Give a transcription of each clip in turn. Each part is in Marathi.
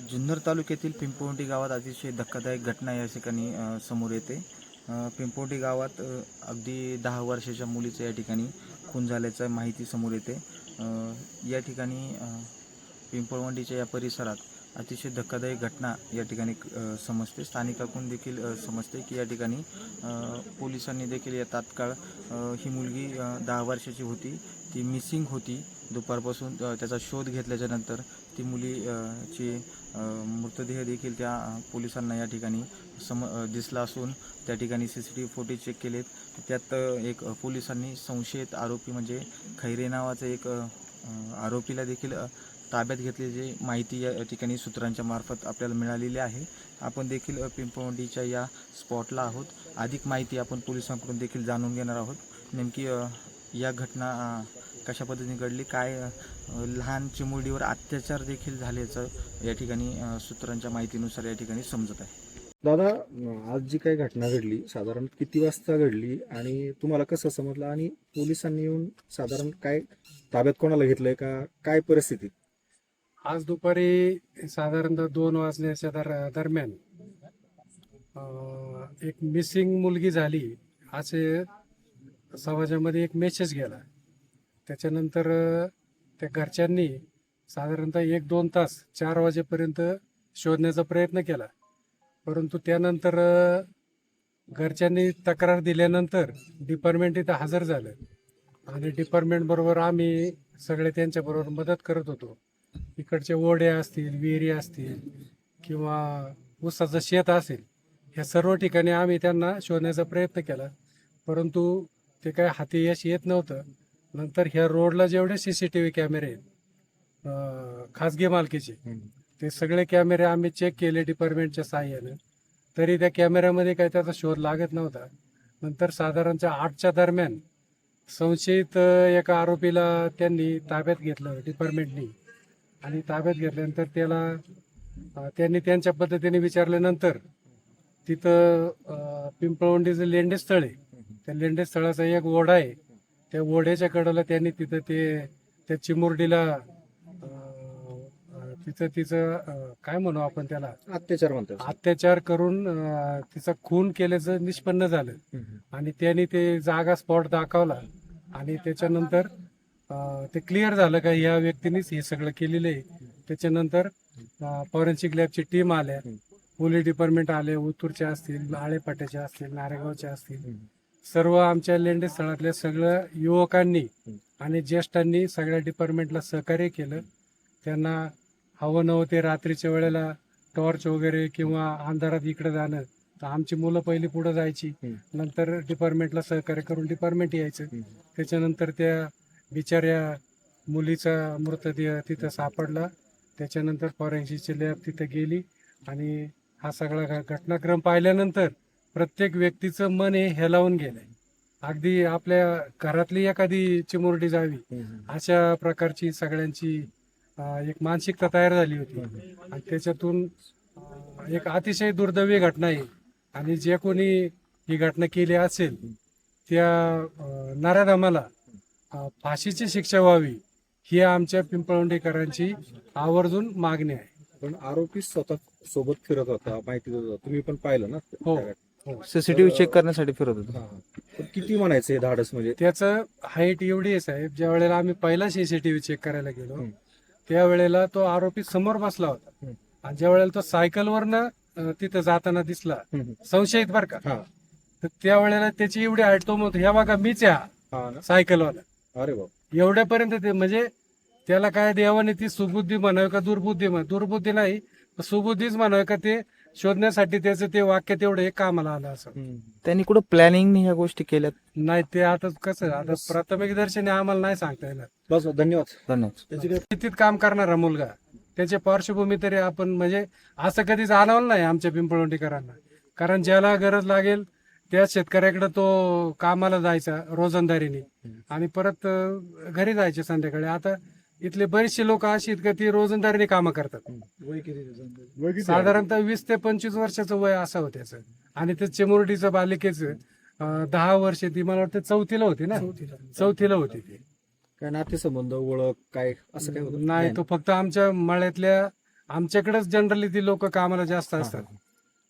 जुन्नर तालुक्यातील पिंपवंडी गावात अतिशय धक्कादायक घटना या ठिकाणी समोर येते. पिंपवंडी गावात अगदी 10 वर्षाच्या मुलीचं या ठिकाणी खून झाल्याचं माहिती समोर येते. या ठिकाणी पिंपळवंडीच्या या परिसरात अतिशय धक्कादायक घटना या ठिकाणी समजते. स्थानिकांकडून देखील समजते की या ठिकाणी पोलिसांनी देखील या तात्काळ ही मुलगी 10 वर्षाची होती, ती मिसिंग होती. दुपारपासून त्याचा शोध घेतल्याच्या नंतर ती मुलीची मृतदेह देखील त्या पोलिसांना या ठिकाणी दिसला असून त्या ठिकाणी CCTV फुटेज चेक केलेत. त्यात एक पोलिसांनी संशयित आरोपी म्हणजे खैरे नावाचं एक आरोपीला देखील ताब्यात घेतल्याची माहिती या ठिकाणी सूत्रांच्या मार्फत आपल्याला मिळालेली आहे. आपण देखील पिंपळवंडीच्या या स्पॉटला आहोत. अधिक माहिती आपण पोलिसांकडून देखील जाणून घेणार आहोत. नेमकी या घटना कशा पद्धतीने घडली, काय लहान चिमुरडीवर अत्याचार देखील झाल्याचं या ठिकाणी सूत्रांच्या माहितीनुसार या ठिकाणी समजत आहे. दादा, आज जी काही घटना घडली साधारण किती वाजता घडली आणि तुम्हाला कसं समजलं, आणि पोलिसांनी येऊन साधारण काय ताब्यात कोणाला घेतलंय का, काय परिस्थिती? आज दुपारी साधारणतः 2 वाजण्याच्या दरम्यान एक मिसिंग मुलगी झाली असे समाजामध्ये एक मेसेज गेला. त्याच्यानंतर त्या घरच्यांनी साधारणतः 1-2 तास 4 वाजेपर्यंत शोधण्याचा प्रयत्न केला. परंतु त्यानंतर घरच्यांनी तक्रार दिल्यानंतर डिपार्टमेंट इथं हजर झालं आणि डिपार्टमेंट बरोबर आम्ही सगळे त्यांच्याबरोबर मदत करत होतो. इकडचे ओढे असतील, विहिरी असतील किंवा ऊसाचं शेत असेल, ह्या सर्व ठिकाणी आम्ही त्यांना शोधण्याचा प्रयत्न केला. परंतु ते काय हाती यश येत नव्हतं. नंतर ह्या रोडला जेवढे CCTV कॅमेरे आहेत खाजगी मालकीचे, ते सगळे कॅमेरे आम्ही चेक केले डिपार्टमेंटच्या साहाय्याने, तरी त्या कॅमेऱ्यामध्ये काही त्याचा शोध लागत नव्हता. नंतर साधारणच्या 8च्या दरम्यान संशयित एका आरोपीला त्यांनी ताब्यात घेतलं डिपार्टमेंटनी, आणि ताब्यात घेतल्यानंतर त्यांनी त्यांच्या पद्धतीने विचारल्यानंतर तिथं पिंपळवंडीचं लेंडेस्थळ आहे, त्या लेंडेस्थळाचा एक ओढा आहे, त्या ओढ्याच्या कडेला त्यांनी तिथं त्या चिमुरडीला तिचं काय म्हणू आपण त्याला, अत्याचार म्हणतात, अत्याचार करून तिचा खून केल्याचं निष्पन्न झालं. आणि त्यांनी ते जागा स्पॉट दाखवला आणि त्याच्यानंतर ते क्लिअर झालं का या व्यक्तीनेच हे सगळं केलेलं आहे. त्याच्यानंतर फॉरेन्सिक लॅबची टीम आल्या, पोलीस डिपार्टमेंट आले, उत्तूरच्या असतील, आळेपाट्याच्या असतील, नारेगावच्या असतील, सर्व आमच्या लेंडे स्थळातल्या सगळ्या युवकांनी आणि ज्येष्ठांनी सगळ्या डिपार्टमेंटला सहकार्य केलं. त्यांना हवं नव्हते रात्रीच्या वेळेला टॉर्च वगैरे किंवा अंधारात इकडे जाणं, तर आमची मुलं पहिली पुढे जायची, नंतर डिपार्टमेंटला सहकार्य करून डिपार्टमेंट यायचं. त्याच्यानंतर त्या बिचाऱ्या मुलीचा मृतदेह तिथं सापडला. त्याच्यानंतर फॉरेन्सिकची लॅब तिथं गेली आणि हा सगळा घटनाक्रम पाहिल्यानंतर प्रत्येक व्यक्तीचं मन हे हेलावून गेलंय. अगदी आपल्या घरातली एखादी चिमुरडी जावी अशा प्रकारची सगळ्यांची एक मानसिकता तयार झाली होती. आणि त्याच्यातून एक अतिशय दुर्दैवी घटना आहे. आणि जे कोणी ही घटना केली असेल त्या नराधमाला फाशीची शिक्षा व्हावी ही आमच्या पिंपळवंडीकरांची आवर्जून मागणी आहे. पण आरोपी स्वतः सोबत फिरत होता, माहिती देत होता, तुम्ही पण पाहिलं ना? हो, CCTV चेक करण्यासाठी फिरत होतो. पण किती म्हणायचं हे धाडस? म्हणजे त्याचं हाईट एवढी आहे साहेब, ज्या वेळेला आम्ही पहिला CCTV चेक करायला गेलो त्यावेळेला तो आरोपी समोर बसला होता, आणि ज्या वेळेला तो सायकलवरनं तिथं जाताना दिसला संशयित बर का, तर त्यावेळेला त्याची एवढी हाईट, तो म्हणतो ह्या बघा मीच आहे सायकलवाला. अरे बाप, एवढ्यापर्यंत ते, म्हणजे त्याला काय देवाने ती सुबुद्धी म्हणावी का दुर्बुद्धी नाही, सुबुद्धीच म्हणावी का, ते शोधण्यासाठी त्याचं ते वाक्य तेवढं एक कामाला आलं असं. त्यांनी कुठं प्लॅनिंग ह्या गोष्टी केल्यात? नाही, ते आता कसं, आता प्राथमिक दर्शनी आम्हाला नाही सांगता येणार. बस, धन्यवाद. शेतीत काम करणारा मुलगा, त्याची पार्श्वभूमी तरी आपण म्हणजे असं कधी जाणवलं नाही आमच्या पिंपळवंडीकरांना. कारण ज्याला गरज लागेल त्या शेतकऱ्याकडे तो कामाला जायचा रोजंदारीने आणि परत घरी जायचे संध्याकाळी. आता इथले बरेचसे लोक अशी आहेत का ती रोजंदारीने कामं करतात. साधारणतः 20 ते 25 वर्षाचं वय असावं त्याचं. आणि ते चिमुरडीचं बालिकेचं 10 वर्ष, ती मला वाटतं 4थीला होती ना, 4थीला होती ती. काय नातेसंबंध, ओळख काय असं काय होतं? नाही, तो फक्त आमच्या मळ्यातल्या आमच्याकडेच जनरली ती लोक कामाला जास्त हा, असतात. हा.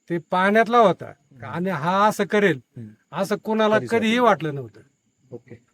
ते पाहण्यातला होता आणि हा असं करेल हम्म. असं कोणाला कधीच कधीही वाटलं नव्हतं. ओके.